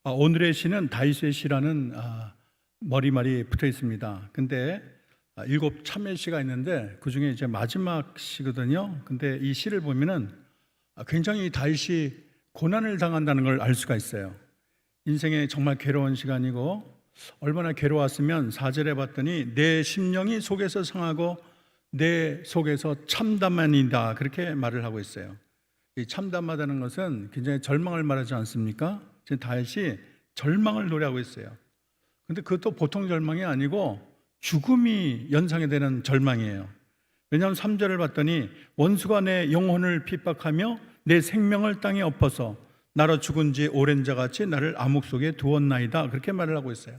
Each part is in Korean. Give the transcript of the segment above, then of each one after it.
오늘의 시는 다윗의 시라는 머리말이 붙어 있습니다. 근데 7 참회 시가 있는데 그 중에 이제 마지막 시거든요. 근데 이 시를 보면은 굉장히 다윗이 고난을 당한다는 걸 알 수가 있어요. 인생에 정말 괴로운 시간이고 얼마나 괴로웠으면 4절에 봤더니 내 심령이 속에서 상하고 내 속에서 참담하니다 그렇게 말을 하고 있어요. 이 참담하다는 것은 굉장히 절망을 말하지 않습니까? 지금 다윗이 절망을 노래하고 있어요. 근데 그것도 보통 절망이 아니고 죽음이 연상이 되는 절망이에요. 왜냐하면 3절을 봤더니 원수가 내 영혼을 핍박하며 내 생명을 땅에 엎어서 나로 죽은 지 오랜 자같이 나를 암흑 속에 두었나이다 그렇게 말을 하고 있어요.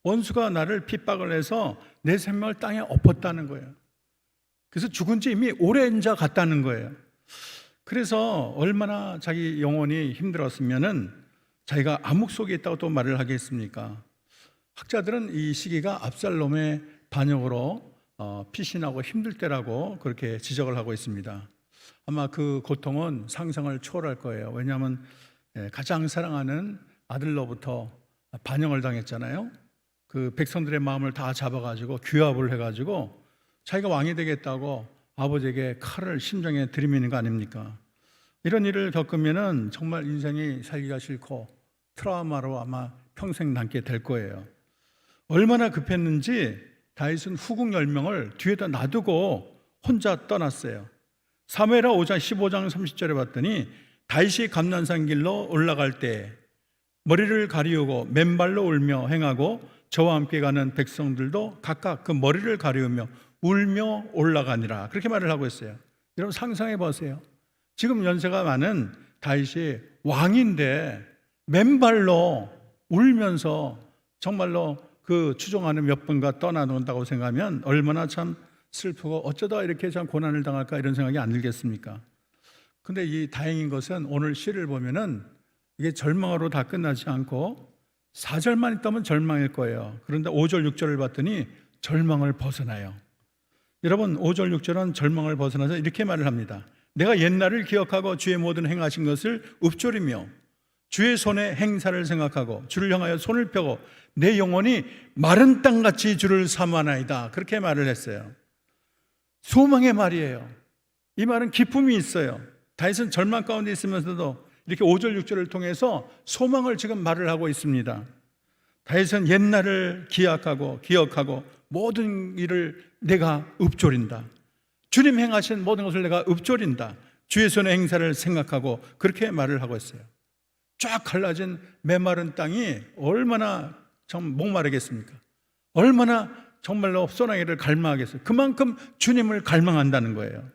원수가 나를 핍박을 해서 내 생명을 땅에 엎었다는 거예요. 그래서 죽은 지 이미 오랜 자 같다는 거예요. 그래서 얼마나 자기 영혼이 힘들었으면은 자기가 암흑 속에 있다고 또 말을 하겠습니까? 학자들은 이 시기가 압살롬의 반역으로 피신하고 힘들 때라고 그렇게 지적을 하고 있습니다. 아마 그 고통은 상상을 초월할 거예요. 왜냐하면 가장 사랑하는 아들로부터 반역을 당했잖아요. 그 백성들의 마음을 다 잡아가지고 규합을 해가지고 자기가 왕이 되겠다고 아버지에게 칼을 심장에 들이미는 거 아닙니까? 이런 일을 겪으면은 정말 인생이 살기가 싫고 트라우마로 아마 평생 남게 될 거예요. 얼마나 급했는지 다윗은 후궁 10명을 뒤에다 놔두고 혼자 떠났어요. 사무엘하 15장 30절에 봤더니 다윗이 감난산 길로 올라갈 때 머리를 가리우고 맨발로 울며 행하고 저와 함께 가는 백성들도 각각 그 머리를 가리우며 울며 올라가니라 그렇게 말을 하고 있어요. 여러분 상상해 보세요. 지금 연세가 많은 다윗이 왕인데 맨발로 울면서 정말로 그 추종하는 몇 분과 떠나놓는다고 생각하면 얼마나 참 슬프고 어쩌다 이렇게 참 고난을 당할까 이런 생각이 안 들겠습니까? 근데 이 다행인 것은 오늘 시를 보면은 이게 절망으로 다 끝나지 않고 4절만 있다면 절망일 거예요. 그런데 5절 6절을 봤더니 절망을 벗어나요. 여러분 5절 6절은 절망을 벗어나서 이렇게 말을 합니다. 내가 옛날을 기억하고 주의 모든 행하신 것을 읊조리며 주의 손의 행사를 생각하고 주를 향하여 손을 펴고 내 영혼이 마른 땅같이 주를 사모하나이다 그렇게 말을 했어요. 소망의 말이에요. 이 말은 기쁨이 있어요. 다윗은 절망 가운데 있으면서도 이렇게 5절 6절을 통해서 소망을 지금 말을 하고 있습니다. 다윗은 옛날을 기억하고 모든 일을 내가 읊조린다. 주님 행하신 모든 것을 내가 읊조린다. 주의 손의 행사를 생각하고 그렇게 말을 하고 있어요. 쫙 갈라진 메마른 땅이 얼마나 참 목마르겠습니까? 얼마나 정말로 소나기를 갈망하겠어요. 그만큼 주님을 갈망한다는 거예요.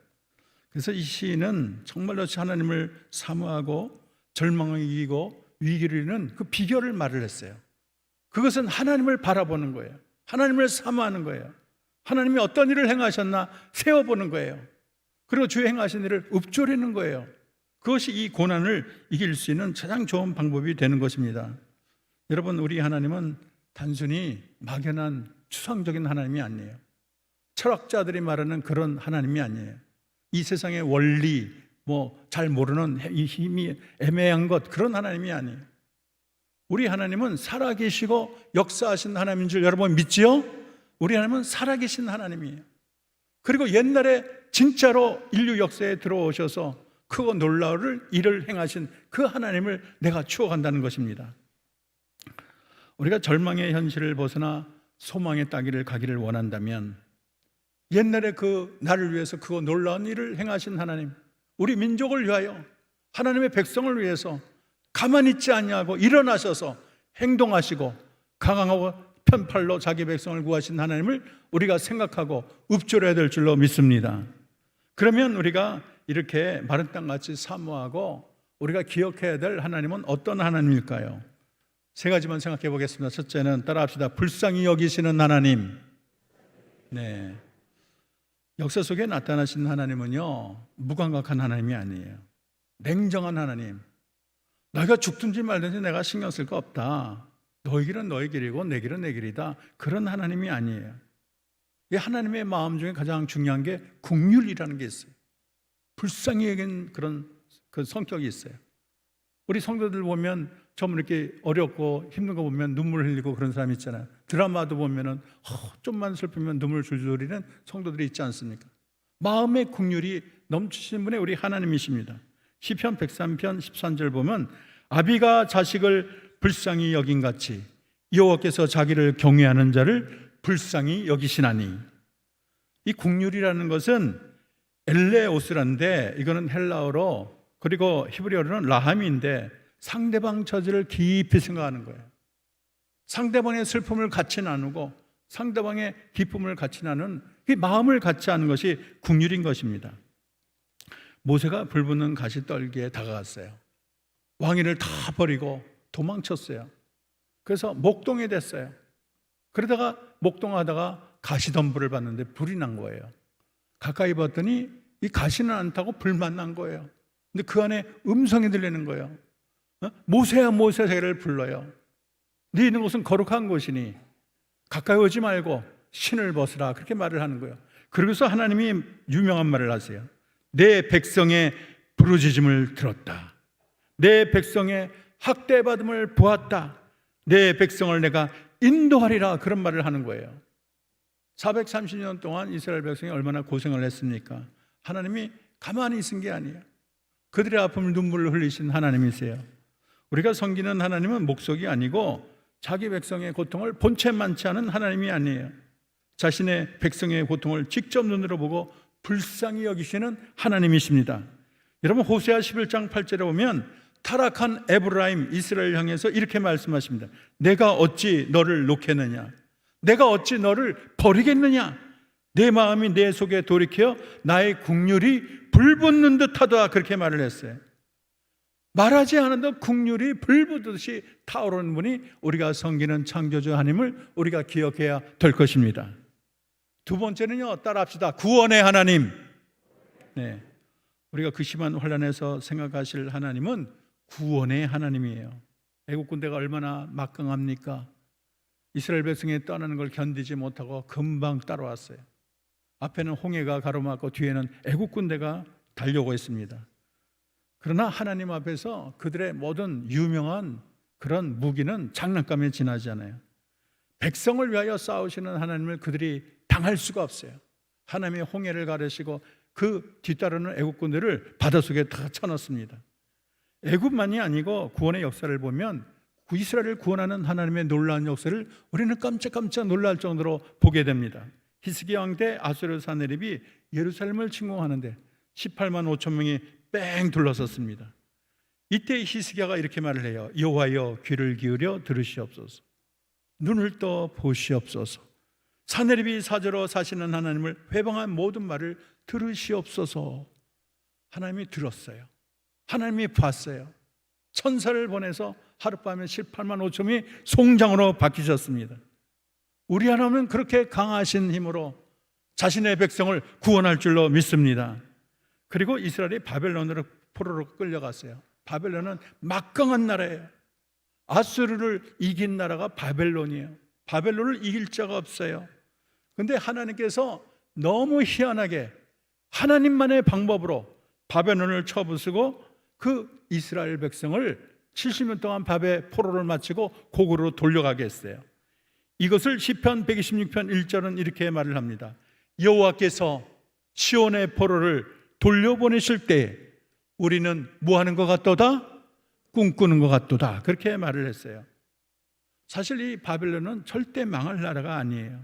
그래서 이 시인은 정말로 하나님을 사모하고 절망을 이기고 위기를 이기는 그 비결을 말을 했어요. 그것은 하나님을 바라보는 거예요. 하나님을 사모하는 거예요. 하나님이 어떤 일을 행하셨나 세워보는 거예요. 그리고 주의 행하신 일을 읊조리는 거예요. 그것이 이 고난을 이길 수 있는 가장 좋은 방법이 되는 것입니다. 여러분, 우리 하나님은 단순히 막연한 추상적인 하나님이 아니에요. 철학자들이 말하는 그런 하나님이 아니에요. 이 세상의 원리, 잘 모르는 이 힘이 애매한 것, 그런 하나님이 아니에요. 우리 하나님은 살아계시고 역사하신 하나님인 줄 여러분 믿지요? 우리 하나님은 살아계신 하나님이에요. 그리고 옛날에 진짜로 인류 역사에 들어오셔서 크고 놀라울 일을 행하신 그 하나님을 내가 추억한다는 것입니다. 우리가 절망의 현실을 벗어나 소망의 따기를 가기를 원한다면 옛날에 그 나를 위해서 그 놀라운 일을 행하신 하나님, 우리 민족을 위하여 하나님의 백성을 위해서 가만히 있지 않냐고 일어나셔서 행동하시고 강하고 편팔로 자기 백성을 구하신 하나님을 우리가 생각하고 읊조려야 될 줄로 믿습니다. 그러면 우리가 이렇게 마른 땅같이 사모하고 우리가 기억해야 될 하나님은 어떤 하나님일까요? 3가지만 생각해 보겠습니다. 첫째는 따라합시다. 불쌍히 여기시는 하나님. 네. 역사 속에 나타나신 하나님은요, 무감각한 하나님이 아니에요. 냉정한 하나님. 너희가 죽든지 말든지 내가 신경 쓸 거 없다. 너희 길은 너희 길이고 내 길은 내 길이다. 그런 하나님이 아니에요. 이 하나님의 마음 중에 가장 중요한 게 긍휼이라는 게 있어요. 불쌍히 여긴 그런 그 성격이 있어요. 우리 성도들 보면 좀 이렇게 어렵고 힘든 거 보면 눈물 흘리고 그런 사람 있잖아요. 드라마도 보면은 좀만 슬프면 눈물 줄줄 흘리는 성도들이 있지 않습니까? 마음의 긍휼이 넘치신 분이 우리 하나님이십니다. 시편 103편 13절 보면 아비가 자식을 불쌍히 여긴 같이 여호와께서 자기를 경외하는 자를 불쌍히 여기시나니. 이 긍휼이라는 것은 엘레오스란데 이거는 헬라어로 그리고 히브리어로는 라함인데 상대방 처지를 깊이 생각하는 거예요. 상대방의 슬픔을 같이 나누고 상대방의 기쁨을 같이 나누는 이 마음을 같이 하는 것이 긍휼인 것입니다. 모세가 불붙는 가시떨기에 다가갔어요. 왕위를 다 버리고 도망쳤어요. 그래서 목동이 됐어요. 그러다가 목동하다가 가시덤불을 봤는데 불이 난 거예요. 가까이 봤더니 이 가시는 안 타고 불만 난 거예요. 근데 그 안에 음성이 들리는 거예요. 모세야 모세 자기를 불러요. 네 있는 곳은 거룩한 곳이니 가까이 오지 말고 신을 벗으라, 그렇게 말을 하는 거예요. 그러고서 하나님이 유명한 말을 하세요. 내 백성의 부르짖음을 들었다. 내 백성의 학대받음을 보았다. 내 백성을 내가 인도하리라, 그런 말을 하는 거예요. 430년 동안 이스라엘 백성이 얼마나 고생을 했습니까? 하나님이 가만히 있은 게 아니에요. 그들의 아픔을 눈물을 흘리신 하나님이세요. 우리가 섬기는 하나님은 목석이 아니고 자기 백성의 고통을 본체만치 않은 하나님이 아니에요. 자신의 백성의 고통을 직접 눈으로 보고 불쌍히 여기시는 하나님이십니다. 여러분, 호세아 11장 8절에 보면 타락한 에브라임 이스라엘 향해서 이렇게 말씀하십니다. 내가 어찌 너를 놓겠느냐? 내가 어찌 너를 버리겠느냐? 내 마음이 내 속에 돌이켜 나의 긍휼이 불붙는 듯하다, 그렇게 말을 했어요. 말하지 않아도 긍휼이 불붙듯이 타오르는 분이 우리가 섬기는 창조주 하나님을 우리가 기억해야 될 것입니다. 두 번째는요, 따라합시다. 구원의 하나님. 네, 우리가 그 심한 환난에서 생각하실 하나님은 구원의 하나님이에요. 애국 군대가 얼마나 막강합니까? 이스라엘 백성이 떠나는 걸 견디지 못하고 금방 따라왔어요. 앞에는 홍해가 가로막고 뒤에는 애국 군대가 달려오고 있습니다. 그러나 하나님 앞에서 그들의 모든 유명한 그런 무기는 장난감에 지나지 않아요. 백성을 위하여 싸우시는 하나님을 그들이 당할 수가 없어요. 하나님의 홍해를 가르시고 그 뒤따르는 애국 군대를 바닷속에 다 쳐넣습니다. 애국만이 아니고 구원의 역사를 보면 이스라엘을 구원하는 하나님의 놀라운 역사를 우리는 깜짝깜짝 놀랄 정도로 보게 됩니다. 히스기야 왕 때 아수르 사내립이 예루살렘을 침공하는데 18만 5천 명이 뺑 둘러섰습니다. 이때 히스기야가 이렇게 말을 해요. 여호와여, 귀를 기울여 들으시옵소서. 눈을 떠 보시옵소서. 사내립이 사저로 사시는 하나님을 회방한 모든 말을 들으시옵소서. 하나님이 들었어요. 하나님이 봤어요. 천사를 보내서 하룻밤에 18만 5천이 송장으로 바뀌셨습니다. 우리 하나님은 그렇게 강하신 힘으로 자신의 백성을 구원할 줄로 믿습니다. 그리고 이스라엘이 바벨론으로 포로로 끌려갔어요. 바벨론은 막강한 나라예요. 아수르를 이긴 나라가 바벨론이에요. 바벨론을 이길 자가 없어요. 그런데 하나님께서 너무 희한하게 하나님만의 방법으로 바벨론을 쳐부수고 그 이스라엘 백성을 70년 동안 밥에 포로를 마치고 고국으로 돌려가게 했어요. 이것을 시편 126편 1절은 이렇게 말을 합니다. 여호와께서 시온의 포로를 돌려보내실 때 우리는 뭐 하는 것 같도다? 꿈꾸는 것 같도다, 그렇게 말을 했어요. 사실 이 바벨론은 절대 망할 나라가 아니에요.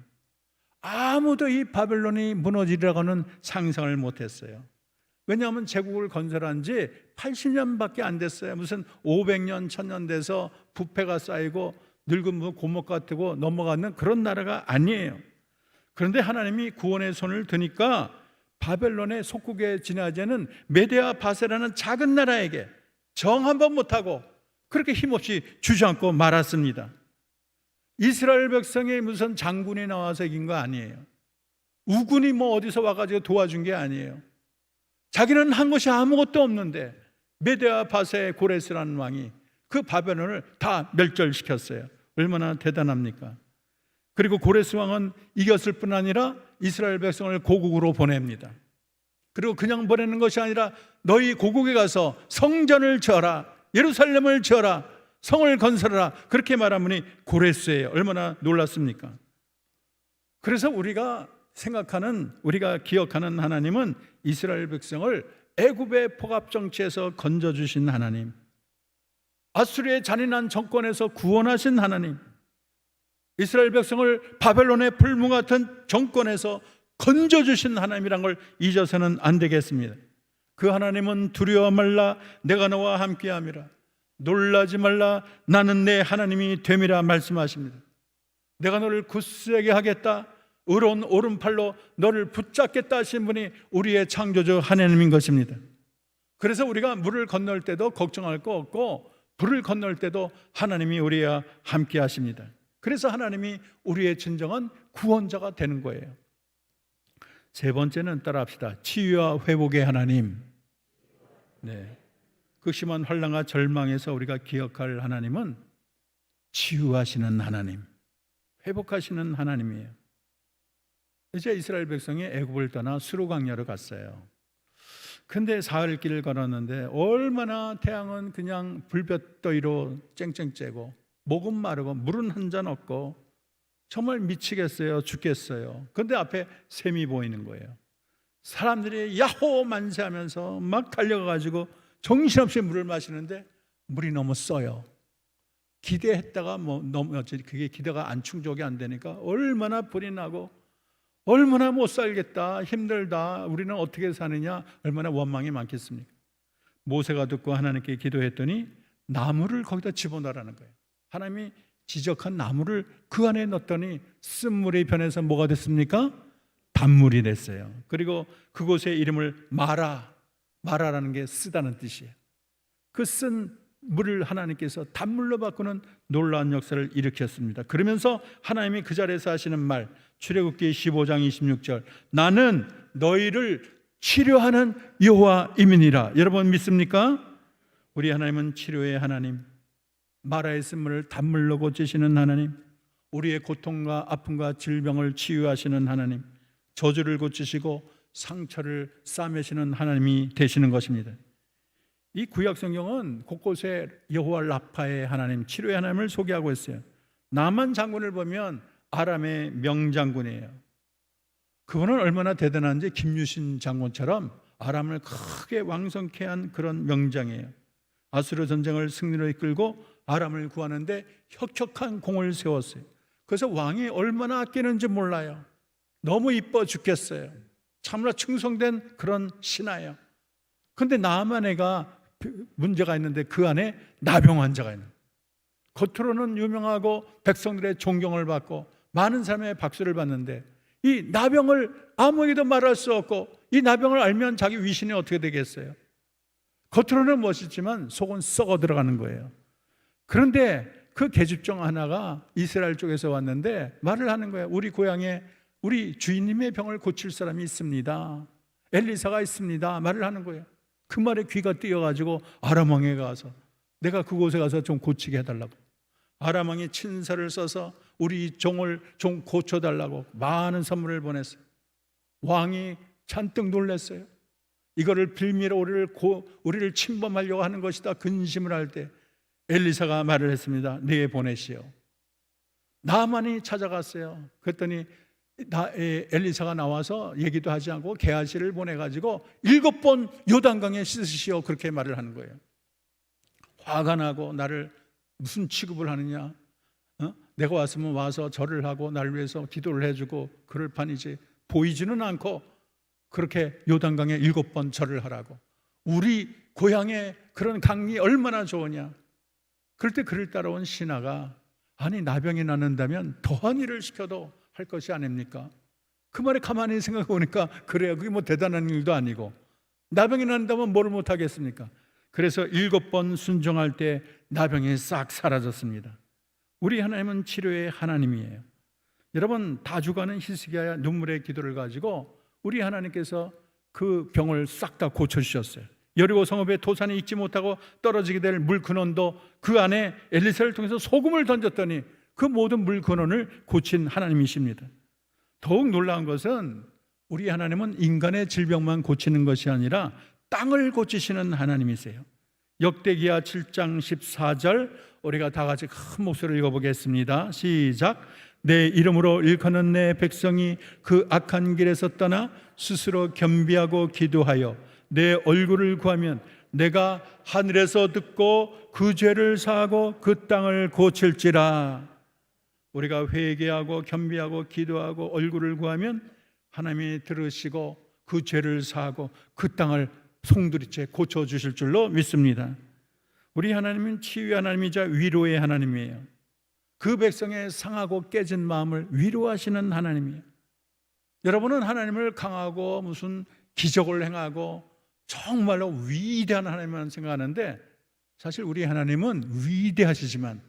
아무도 이 바벨론이 무너지리라고는 상상을 못했어요. 왜냐하면 제국을 건설한 지 80년밖에 안 됐어요. 무슨 500년, 1000년 돼서 부패가 쌓이고 늙은 고목 같고 넘어가는 그런 나라가 아니에요. 그런데 하나님이 구원의 손을 드니까 바벨론의 속국에 지나자는 메데아 바세라는 작은 나라에게 정 한 번 못하고 그렇게 힘없이 주저앉고 말았습니다. 이스라엘 백성이 무슨 장군이 나와서 이긴 거 아니에요. 우군이 뭐 어디서 와가지고 도와준 게 아니에요. 자기는 한 것이 아무것도 없는데 메데아 바세 고레스라는 왕이 그 바벨론을 다 멸절시켰어요. 얼마나 대단합니까? 그리고 고레스 왕은 이겼을 뿐 아니라 이스라엘 백성을 고국으로 보냅니다. 그리고 그냥 보내는 것이 아니라 너희 고국에 가서 성전을 지어라, 예루살렘을 지어라, 성을 건설하라, 그렇게 말한 분이 고레스예요. 얼마나 놀랐습니까? 그래서 우리가 생각하는, 우리가 기억하는 하나님은 이스라엘 백성을 애굽의 포갑 정치에서 건져주신 하나님, 아수르의 잔인한 정권에서 구원하신 하나님, 이스라엘 백성을 바벨론의 불문 같은 정권에서 건져주신 하나님이란 걸 잊어서는 안 되겠습니다. 그 하나님은 두려워 말라, 내가 너와 함께함이라. 놀라지 말라, 나는 내 하나님이 됨이라 말씀하십니다. 내가 너를 굳세게 하겠다, 의로운 오른팔로 너를 붙잡겠다 하신 분이 우리의 창조주 하나님인 것입니다. 그래서 우리가 물을 건널 때도 걱정할 거 없고, 불을 건널 때도 하나님이 우리와 함께 하십니다. 그래서 하나님이 우리의 진정한 구원자가 되는 거예요. 세 번째는 따라합시다. 치유와 회복의 하나님. 네. 극심한 환난과 절망에서 우리가 기억할 하나님은 치유하시는 하나님, 회복하시는 하나님이에요. 이제 이스라엘 백성이 애굽을 떠나 수르광야로 갔어요. 근데 사흘 길을 걸었는데 얼마나 태양은 그냥 불볕더위로 쨍쨍 쬐고, 목은 마르고, 물은 한 잔 없고, 정말 미치겠어요, 죽겠어요. 근데 앞에 샘이 보이는 거예요. 사람들이 야호 만세하면서 막 달려가가지고 정신없이 물을 마시는데 물이 너무 써요. 기대했다가 그게 기대가 안 충족이 안 되니까 얼마나 불이 나고, 얼마나 못 살겠다, 힘들다, 우리는 어떻게 사느냐, 얼마나 원망이 많겠습니까? 모세가 듣고 하나님께 기도했더니 나무를 거기다 집어넣으라는 거예요. 하나님이 지적한 나무를 그 안에 넣었더니 쓴물이 변해서 뭐가 됐습니까? 단물이 됐어요. 그리고 그곳의 이름을 마라라는 게 쓰다는 뜻이에요. 그 쓴 물을 하나님께서 단물로 바꾸는 놀라운 역사를 일으켰습니다. 그러면서 하나님이 그 자리에서 하시는 말, 출애굽기 15장 26절, 나는 너희를 치료하는 여호와임이니라. 여러분 믿습니까? 우리 하나님은 치료의 하나님, 마라의 쓴물을 단물로 고치시는 하나님, 우리의 고통과 아픔과 질병을 치유하시는 하나님, 저주를 고치시고 상처를 싸매시는 하나님이 되시는 것입니다. 이 구약 성경은 곳곳에 여호와 라파의 하나님, 치료의 하나님을 소개하고 있어요. 나만 장군을 보면 아람의 명장군이에요. 그분은 얼마나 대단한지 김유신 장군처럼 아람을 크게 왕성케 한 그런 명장이에요. 아수르 전쟁을 승리로 이끌고 아람을 구하는데 혁혁한 공을 세웠어요. 그래서 왕이 얼마나 아끼는지 몰라요. 너무 이뻐 죽겠어요. 참으로 충성된 그런 신하예요. 그런데 나만 애가 문제가 있는데 그 안에 나병 환자가 있는, 겉으로는 유명하고 백성들의 존경을 받고 많은 사람의 박수를 받는데 이 나병을 아무에게도 말할 수 없고, 이 나병을 알면 자기 위신이 어떻게 되겠어요? 겉으로는 멋있지만 속은 썩어 들어가는 거예요. 그런데 그 계집종 하나가 이스라엘 쪽에서 왔는데 말을 하는 거예요. 우리 고향에 우리 주인님의 병을 고칠 사람이 있습니다. 엘리사가 있습니다. 말을 하는 거예요. 그 말에 귀가 띄어가지고 아람 왕에 가서 내가 그곳에 가서 좀 고치게 해달라고, 아람 왕이 친서를 써서 우리 종을 좀 고쳐달라고 많은 선물을 보냈어요. 왕이 잔뜩 놀랐어요. 이거를 빌미로 우리를 침범하려고 하는 것이다 근심을 할 때 엘리사가 말을 했습니다. 내게 보내시오. 나만이 찾아갔어요. 그랬더니 엘리사가 나와서 얘기도 하지 않고 게하시를 보내가지고 7번 요단강에 씻으시오, 그렇게 말을 하는 거예요. 화가 나고 나를 무슨 취급을 하느냐, 내가 왔으면 와서 절을 하고 나를 위해서 기도를 해주고 그럴 판이지, 보이지는 않고 그렇게 요단강에 7번 절을 하라고. 우리 고향에 그런 강이 얼마나 좋으냐. 그럴 때 그를 따라온 신하가, 아니 나병이 낫는다면 더한 일을 시켜도 할 것이 아닙니까? 그 말에 가만히 생각해 보니까 그래요, 그게 뭐 대단한 일도 아니고, 나병이 낫는다면 뭘 못하겠습니까? 그래서 7번 순종할 때 나병이 싹 사라졌습니다. 우리 하나님은 치료의 하나님이에요. 여러분, 다 죽어가는 히스기야의 눈물의 기도를 가지고 우리 하나님께서 그 병을 싹 다 고쳐주셨어요. 여리고 성읍에 도산이 익지 못하고 떨어지게 될 물 근원도 그 안에 엘리사를 통해서 소금을 던졌더니 그 모든 물 근원을 고친 하나님이십니다. 더욱 놀라운 것은 우리 하나님은 인간의 질병만 고치는 것이 아니라 땅을 고치시는 하나님이세요. 역대기야 7장 14절 우리가 다 같이 큰 목소리로 읽어보겠습니다. 시작. 내 이름으로 일컫는 내 백성이 그 악한 길에서 떠나 스스로 겸비하고 기도하여 내 얼굴을 구하면 내가 하늘에서 듣고 그 죄를 사하고 그 땅을 고칠지라. 우리가 회개하고 겸비하고 기도하고 얼굴을 구하면 하나님이 들으시고 그 죄를 사하고 그 땅을 송두리째 고쳐주실 줄로 믿습니다. 우리 하나님은 치유의 하나님이자 위로의 하나님이에요. 그 백성의 상하고 깨진 마음을 위로하시는 하나님이에요. 여러분은 하나님을 강하고 무슨 기적을 행하고 정말로 위대한 하나님만 생각하는데, 사실 우리 하나님은 위대하시지만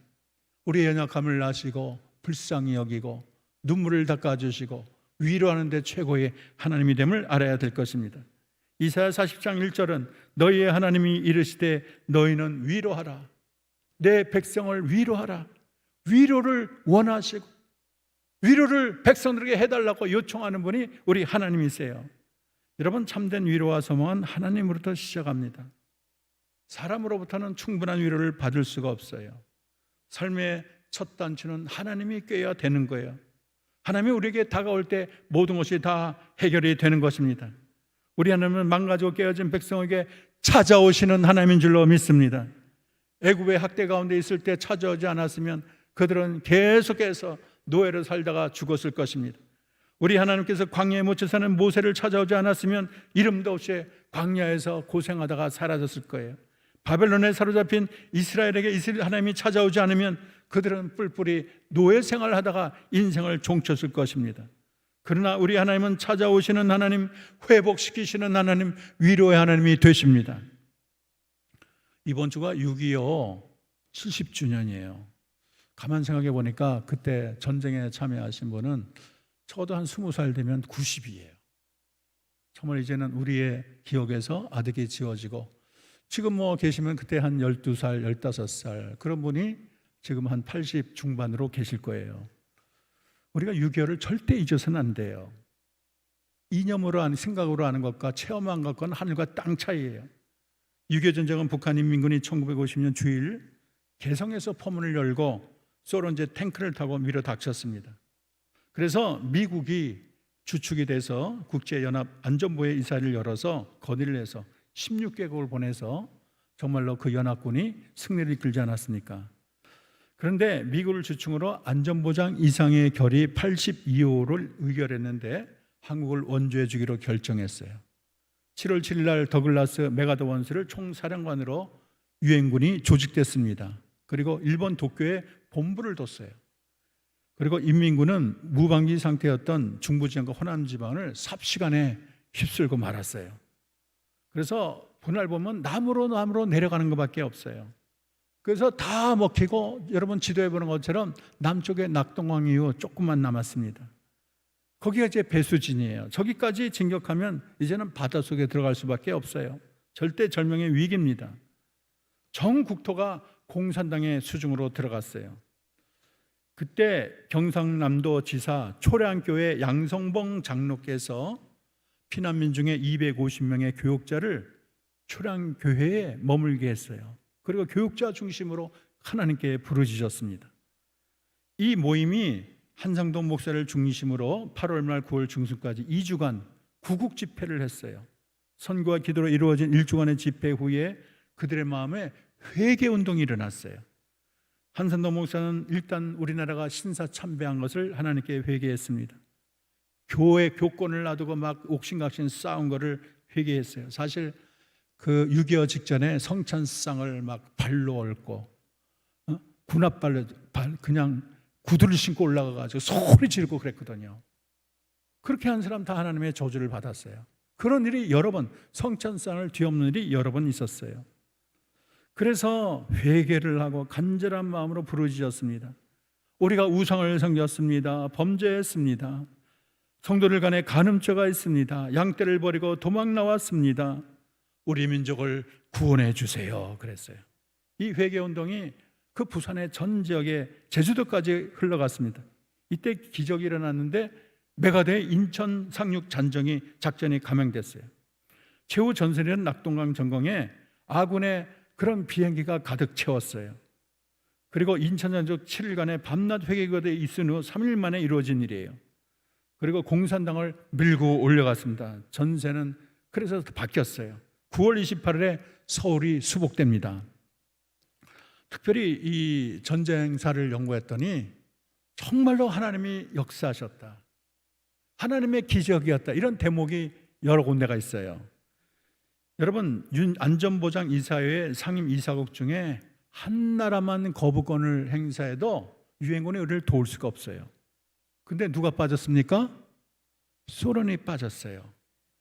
우리의 연약함을 아시고 불쌍히 여기고 눈물을 닦아주시고 위로하는 데 최고의 하나님이 됨을 알아야 될 것입니다. 이사야 40장 1절은 너희의 하나님이 이르시되 너희는 위로하라. 내 백성을 위로하라. 위로를 원하시고 위로를 백성들에게 해달라고 요청하는 분이 우리 하나님이세요. 여러분, 참된 위로와 소망은 하나님으로부터 시작합니다. 사람으로부터는 충분한 위로를 받을 수가 없어요. 삶의 첫 단추는 하나님이 꿰야 되는 거예요. 하나님이 우리에게 다가올 때 모든 것이 다 해결이 되는 것입니다. 우리 하나님은 망가지고 깨어진 백성에게 찾아오시는 하나님인 줄로 믿습니다. 애굽의 학대 가운데 있을 때 찾아오지 않았으면 그들은 계속해서 노예로 살다가 죽었을 것입니다. 우리 하나님께서 광야에 묻혀 사는 모세를 찾아오지 않았으면 이름도 없이 광야에서 고생하다가 사라졌을 거예요. 바벨론에 사로잡힌 이스라엘에게 하나님이 찾아오지 않으면 그들은 뿔뿔이 노예 생활을 하다가 인생을 종쳤을 것입니다. 그러나 우리 하나님은 찾아오시는 하나님, 회복시키시는 하나님, 위로의 하나님이 되십니다. 이번 주가 6.25 70주년이에요. 가만 생각해 보니까 그때 전쟁에 참여하신 분은 적어도 한 20살 되면 90이에요. 정말 이제는 우리의 기억에서 아득히 지워지고, 지금 계시면 그때 한 12살, 15살 그런 분이 지금 한 80 중반으로 계실 거예요. 우리가 6.25를 절대 잊어서는 안 돼요. 이념으로 하는, 생각으로 하는 것과 체험한 것과는 하늘과 땅 차이예요. 6.25 전쟁은 북한 인민군이 1950년 주일 개성에서 포문을 열고 소련제 탱크를 타고 밀어 닥쳤습니다. 그래서 미국이 주축이 돼서 국제연합 안전보회 이사를 열어서 건의를 해서 16개국을 보내서 정말로 그 연합군이 승리를 이끌지 않았습니까? 그런데 미국을 주축으로 안전보장 이상의 결의 82호를 의결했는데 한국을 원조해 주기로 결정했어요. 7월 7일 날 더글라스 메가더 원스를 총사령관으로 유엔군이 조직됐습니다. 그리고 일본 도쿄에 본부를 뒀어요. 그리고 인민군은 무방비 상태였던 중부지방과 호남 지방을 삽시간에 휩쓸고 말았어요. 그래서 그날 보면 남으로 내려가는 것밖에 없어요. 그래서 다 먹히고, 여러분 지도해 보는 것처럼 남쪽에 낙동강 이후 조금만 남았습니다. 거기가 이제 배수진이에요. 저기까지 진격하면 이제는 바닷속에 들어갈 수밖에 없어요. 절대 절명의 위기입니다. 전 국토가 공산당의 수중으로 들어갔어요. 그때 경상남도 지사 초량교회 양성봉 장로께서 피난민 중에 250명의 교육자를 초량교회에 머물게 했어요. 그리고 교육자 중심으로 하나님께 부르짖었습니다. 이 모임이 한상동 목사를 중심으로 8월 말 9월 중순까지 2주간 구국 집회를 했어요. 선거와 기도로 이루어진 1주간의 집회 후에 그들의 마음에 회개운동이 일어났어요. 한상동 목사는 일단 우리나라가 신사참배한 것을 하나님께 회개했습니다. 교회 교권을 놔두고 막 옥신각신 싸운 것을 회개했어요. 사실 그 6.25 직전에 성찬상을 막 발로 얽고 군합발로 그냥 구두를 신고 올라가가지고 소리 지르고 그랬거든요. 그렇게 한 사람 다 하나님의 저주를 받았어요. 그런 일이 여러 번, 성찬상을 뒤엎는 일이 여러 번 있었어요. 그래서 회개를 하고 간절한 마음으로 부르짖었습니다. 우리가 우상을 섬겼습니다. 범죄했습니다. 성도들 간에 간음죄가 있습니다. 양떼를 버리고 도망 나왔습니다. 우리 민족을 구원해 주세요. 그랬어요. 이 회개운동이 그 부산의 전 지역에 제주도까지 흘러갔습니다. 이때 기적이 일어났는데 메가더 인천 상륙 작전이 감행됐어요. 최후 전선이라는 낙동강 전공에 아군의 그런 비행기가 가득 채웠어요. 그리고 인천전적 7일간의 밤낮 회개가 있은 후 3일 만에 이루어진 일이에요. 그리고 공산당을 밀고 올려갔습니다. 전세는 그래서 바뀌었어요. 9월 28일에 서울이 수복됩니다. 특별히 이 전쟁사를 연구했더니 정말로 하나님이 역사하셨다, 하나님의 기적이었다, 이런 대목이 여러 군데가 있어요. 여러분, 안전보장 이사회의 상임 이사국 중에 한 나라만 거부권을 행사해도 유엔군이 우리를 도울 수가 없어요. 근데 누가 빠졌습니까? 소련이 빠졌어요.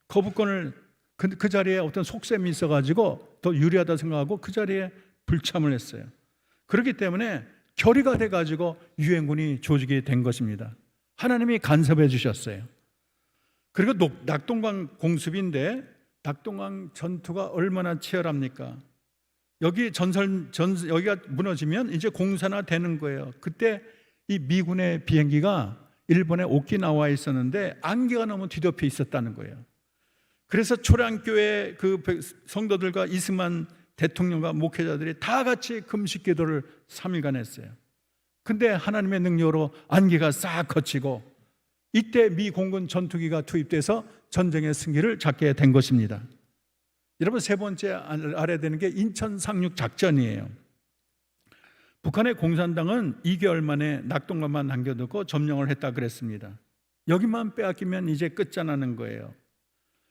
거부권을 그 자리에 어떤 속셈이 있어가지고 더 유리하다 생각하고 그 자리에 불참을 했어요. 그렇기 때문에 결의가 돼가지고 유엔군이 조직이 된 것입니다. 하나님이 간섭해 주셨어요. 그리고 낙동강 공습인데 낙동강 전투가 얼마나 치열합니까? 여기가 무너지면 이제 공사나 되는 거예요. 그때 이 미군의 비행기가 일본의 오키나와에 있었는데 안개가 너무 뒤덮여 있었다는 거예요. 그래서 초량교회 그 성도들과 이승만 대통령과 목회자들이 다 같이 금식 기도를 3일간 했어요. 근데 하나님의 능력으로 안개가 싹 거치고 이때 미 공군 전투기가 투입돼서 전쟁의 승기를 잡게 된 것입니다. 여러분, 세 번째 알아야 되는 게 인천 상륙 작전이에요. 북한의 공산당은 2개월 만에 낙동강만 남겨두고 점령을 했다 그랬습니다. 여기만 빼앗기면 이제 끝장나는 거예요.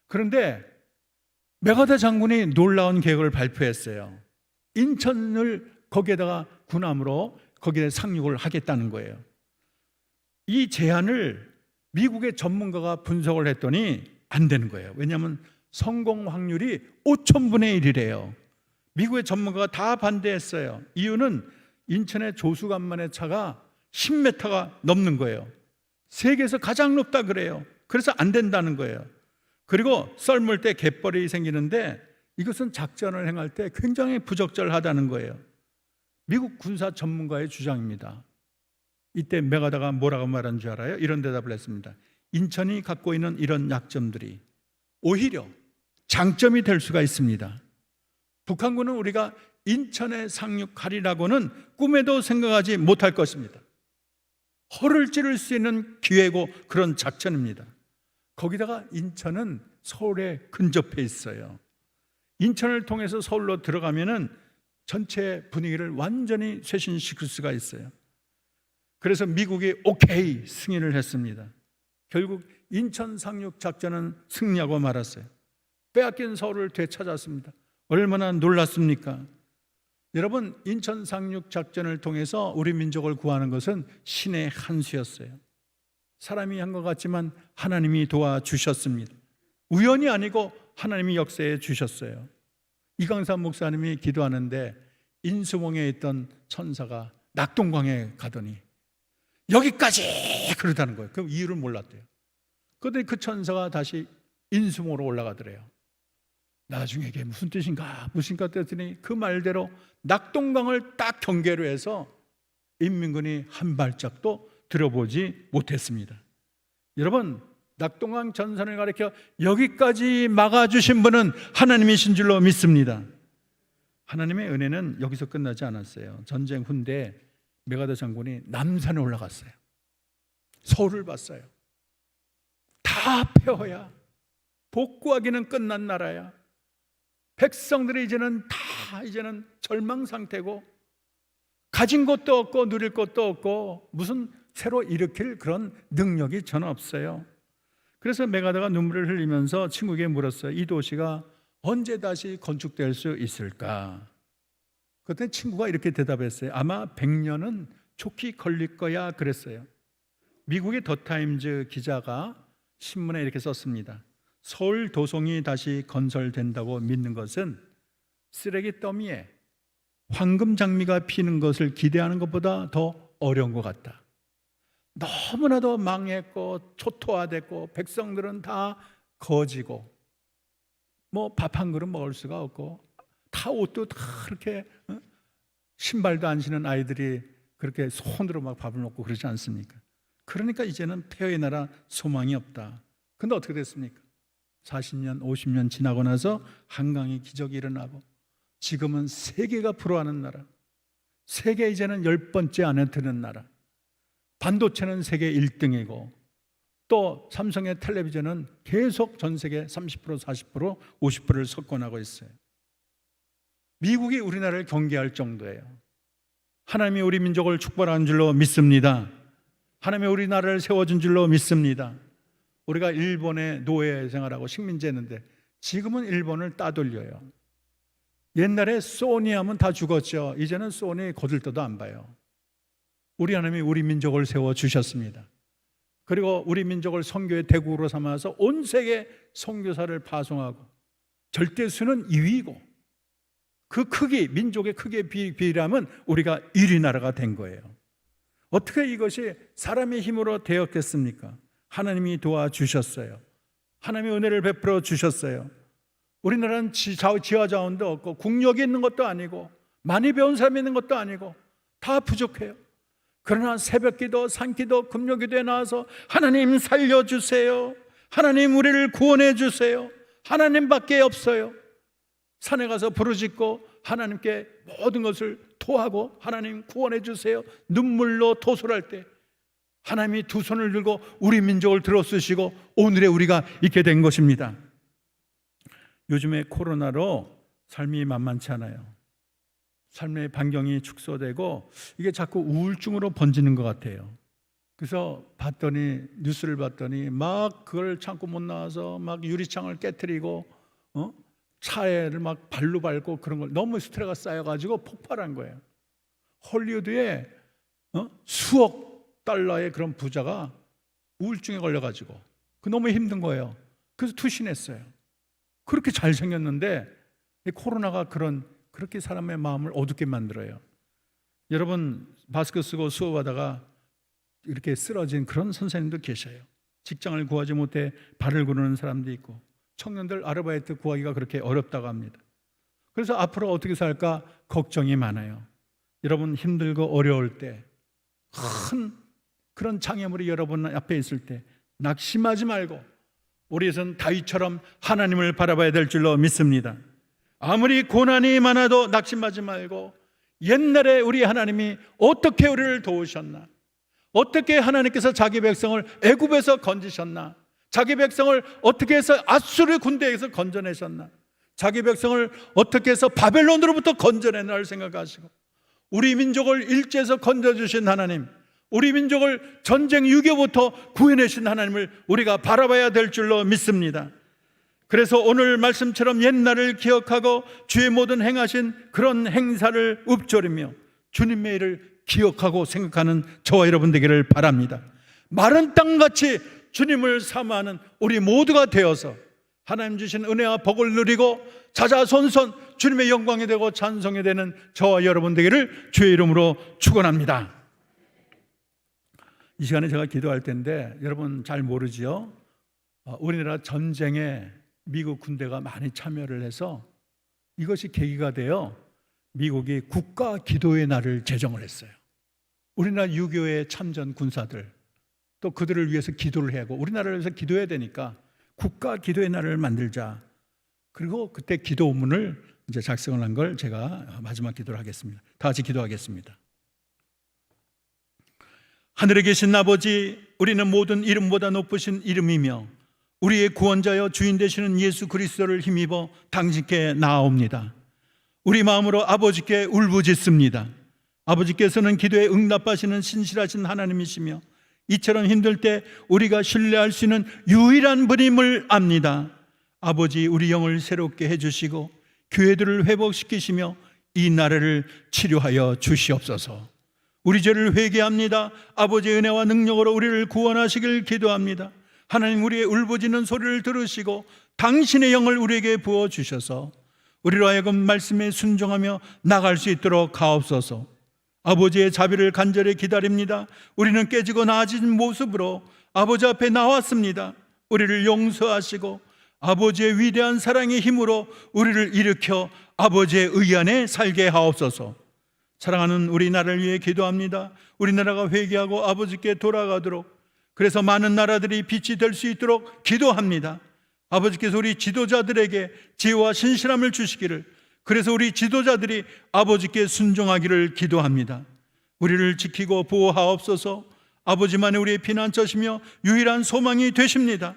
그런데 메가더 장군이 놀라운 계획을 발표했어요. 인천을 거기에다가 군함으로 거기에 상륙을 하겠다는 거예요. 이 제안을 미국의 전문가가 분석을 했더니 안 되는 거예요. 왜냐하면 성공 확률이 5000분의 1이래요. 미국의 전문가가 다 반대했어요. 이유는 인천의 조수간만의 차가 10m가 넘는 거예요. 세계에서 가장 높다 그래요. 그래서 안 된다는 거예요. 그리고 썰물 때 갯벌이 생기는데 이것은 작전을 행할 때 굉장히 부적절하다는 거예요. 미국 군사 전문가의 주장입니다. 이때 메가더가 뭐라고 말한 줄 알아요? 이런 대답을 했습니다. 인천이 갖고 있는 이런 약점들이 오히려 장점이 될 수가 있습니다. 북한군은 우리가 인천에 상륙하리라고는 꿈에도 생각하지 못할 것입니다. 허를 찌를 수 있는 기회고 그런 작전입니다. 거기다가 인천은 서울에 근접해 있어요. 인천을 통해서 서울로 들어가면은 전체 분위기를 완전히 쇄신시킬 수가 있어요. 그래서 미국이 오케이 승인을 했습니다. 결국 인천 상륙 작전은 승리하고 말았어요. 빼앗긴 서울을 되찾았습니다. 얼마나 놀랐습니까? 여러분, 인천 상륙 작전을 통해서 우리 민족을 구하는 것은 신의 한 수였어요. 사람이 한 것 같지만 하나님이 도와주셨습니다. 우연이 아니고 하나님이 역사해 주셨어요. 이강삼 목사님이 기도하는데 인수봉에 있던 천사가 낙동강에 가더니 여기까지 그러다는 거예요. 그럼 이유를 몰랐대요. 그런데 그 천사가 다시 인수봉으로 올라가더래요. 나중에 이게 무슨 뜻인가 했더니 그 말대로 낙동강을 딱 경계로 해서 인민군이 한 발짝도 들어보지 못했습니다. 여러분, 낙동강 전선을 가리켜 여기까지 막아주신 분은 하나님이신 줄로 믿습니다. 하나님의 은혜는 여기서 끝나지 않았어요. 전쟁 후인데 메가더 장군이 남산에 올라갔어요. 서울을 봤어요. 다 폐허야. 복구하기는 끝난 나라야. 백성들이 이제는 절망 상태고 가진 것도 없고 누릴 것도 없고 무슨 새로 일으킬 그런 능력이 전혀 없어요. 그래서 메가더가 눈물을 흘리면서 친구에게 물었어요. 이 도시가 언제 다시 건축될 수 있을까? 그때 친구가 이렇게 대답했어요. 아마 100년은 좋게 걸릴 거야 그랬어요. 미국의 더타임즈 기자가 신문에 이렇게 썼습니다. 서울 도성이 다시 건설된다고 믿는 것은 쓰레기 더미에 황금 장미가 피는 것을 기대하는 것보다 더 어려운 것 같다. 너무나도 망했고 초토화됐고 백성들은 다 거지고 뭐 밥 한 그릇 먹을 수가 없고 다 옷도 다 그렇게 신발도 안 신은 아이들이 그렇게 손으로 막 밥을 먹고 그러지 않습니까? 그러니까 이제는 폐허의 나라 소망이 없다. 근데 어떻게 됐습니까? 40년, 50년 지나고 나서 한강의 기적이 일어나고 지금은 세계가 부러워하는 나라, 세계 이제는 10번째 안에 드는 나라, 반도체는 세계 1등이고 또 삼성의 텔레비전은 계속 전 세계 30%, 40%, 50%를 석권하고 있어요. 미국이 우리나라를 경계할 정도예요. 하나님이 우리 민족을 축복한 줄로 믿습니다. 하나님이 우리나라를 세워준 줄로 믿습니다. 우리가 일본의 노예 생활하고 식민지 했는데 지금은 일본을 따돌려요. 옛날에 소니 하면 다 죽었죠. 이제는 소니 거들떠도 안 봐요. 우리 하나님이 우리 민족을 세워주셨습니다. 그리고 우리 민족을 선교의 대국으로 삼아서 온 세계 선교사를 파송하고 절대수는 2위고 그 크기, 민족의 크기에 비례하면 우리가 1위 나라가 된 거예요. 어떻게 이것이 사람의 힘으로 되었겠습니까? 하나님이 도와주셨어요. 하나님의 은혜를 베풀어 주셨어요. 우리나라는 지하 자원도 없고 국력이 있는 것도 아니고 많이 배운 사람이 있는 것도 아니고 다 부족해요. 그러나 새벽기도, 산기도, 금요기도에 나와서 하나님 살려주세요, 하나님 우리를 구원해 주세요, 하나님밖에 없어요. 산에 가서 부르짖고 하나님께 모든 것을 토하고 하나님 구원해 주세요 눈물로 토설할 때 하나님이 두 손을 들고 우리 민족을 들어쓰시고 오늘의 우리가 있게 된 것입니다. 요즘에 코로나로 삶이 만만치 않아요. 삶의 반경이 축소되고 이게 자꾸 우울증으로 번지는 것 같아요. 그래서 뉴스를 봤더니 막 그걸 참고 못 나와서 막 유리창을 깨트리고 차에를 막 발로 밟고 그런 걸 너무 스트레스가 쌓여가지고 폭발한 거예요. 헐리우드에 수억 달러의 그런 부자가 우울증에 걸려가지고 너무 힘든 거예요. 그래서 투신했어요. 그렇게 잘생겼는데 코로나가 그렇게 사람의 마음을 어둡게 만들어요. 여러분 마스크 쓰고 수업하다가 이렇게 쓰러진 그런 선생님도 계셔요. 직장을 구하지 못해 발을 구르는 사람도 있고 청년들 아르바이트 구하기가 그렇게 어렵다고 합니다. 그래서 앞으로 어떻게 살까 걱정이 많아요. 여러분 힘들고 어려울 때 큰 그런 장애물이 여러분 앞에 있을 때 낙심하지 말고 우리는 다윗처럼 하나님을 바라봐야 될 줄로 믿습니다. 아무리 고난이 많아도 낙심하지 말고 옛날에 우리 하나님이 어떻게 우리를 도우셨나, 어떻게 하나님께서 자기 백성을 애굽에서 건지셨나, 자기 백성을 어떻게 해서 아수르 군대에서 건져내셨나, 자기 백성을 어떻게 해서 바벨론으로부터 건져내나를 생각하시고 우리 민족을 일제에서 건져주신 하나님, 우리 민족을 전쟁 유교부터 구해내신 하나님을 우리가 바라봐야 될 줄로 믿습니다. 그래서 오늘 말씀처럼 옛날을 기억하고 주의 모든 행하신 그런 행사를 읊조리며 주님의 일을 기억하고 생각하는 저와 여러분 되기를 바랍니다. 마른 땅같이 주님을 사모하는 우리 모두가 되어서 하나님 주신 은혜와 복을 누리고 자자손손 주님의 영광이 되고 찬송이 되는 저와 여러분 되기를 주의 이름으로 축원합니다. 이 시간에 제가 기도할 텐데 여러분 잘 모르지요? 우리나라 전쟁에 미국 군대가 많이 참여를 해서 이것이 계기가 되어 미국이 국가 기도의 날을 제정을 했어요. 우리나라 유교의 참전 군사들 또 그들을 위해서 기도를 해야 하고 우리나라를 위해서 기도해야 되니까 국가 기도의 날을 만들자. 그리고 그때 기도문을 이제 작성을 한 걸 제가 마지막 기도를 하겠습니다. 다 같이 기도하겠습니다. 하늘에 계신 아버지, 우리는 모든 이름보다 높으신 이름이며 우리의 구원자여 주인 되시는 예수 그리스도를 힘입어 당신께 나아옵니다. 우리 마음으로 아버지께 울부짖습니다. 아버지께서는 기도에 응답하시는 신실하신 하나님이시며 이처럼 힘들 때 우리가 신뢰할 수 있는 유일한 분임을 압니다. 아버지, 우리 영을 새롭게 해주시고 교회들을 회복시키시며 이 나라를 치료하여 주시옵소서. 우리 죄를 회개합니다. 아버지의 은혜와 능력으로 우리를 구원하시길 기도합니다. 하나님, 우리의 울부짖는 소리를 들으시고 당신의 영을 우리에게 부어주셔서 우리로 하여금 말씀에 순종하며 나갈 수 있도록 하옵소서. 아버지의 자비를 간절히 기다립니다. 우리는 깨지고 나아진 모습으로 아버지 앞에 나왔습니다. 우리를 용서하시고 아버지의 위대한 사랑의 힘으로 우리를 일으켜 아버지의 의 안에 살게 하옵소서. 사랑하는 우리나라를 위해 기도합니다. 우리나라가 회개하고 아버지께 돌아가도록, 그래서 많은 나라들이 빛이 될 수 있도록 기도합니다. 아버지께서 우리 지도자들에게 지혜와 신실함을 주시기를, 그래서 우리 지도자들이 아버지께 순종하기를 기도합니다. 우리를 지키고 보호하옵소서. 아버지만이 우리의 피난처시며 유일한 소망이 되십니다.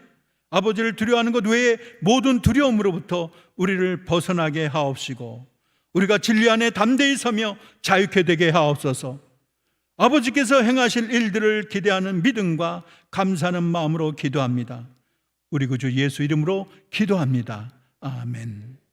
아버지를 두려워하는 것 외에 모든 두려움으로부터 우리를 벗어나게 하옵시고 우리가 진리 안에 담대히 서며 자유케 되게 하옵소서. 아버지께서 행하실 일들을 기대하는 믿음과 감사하는 마음으로 기도합니다. 우리 구주 예수 이름으로 기도합니다. 아멘.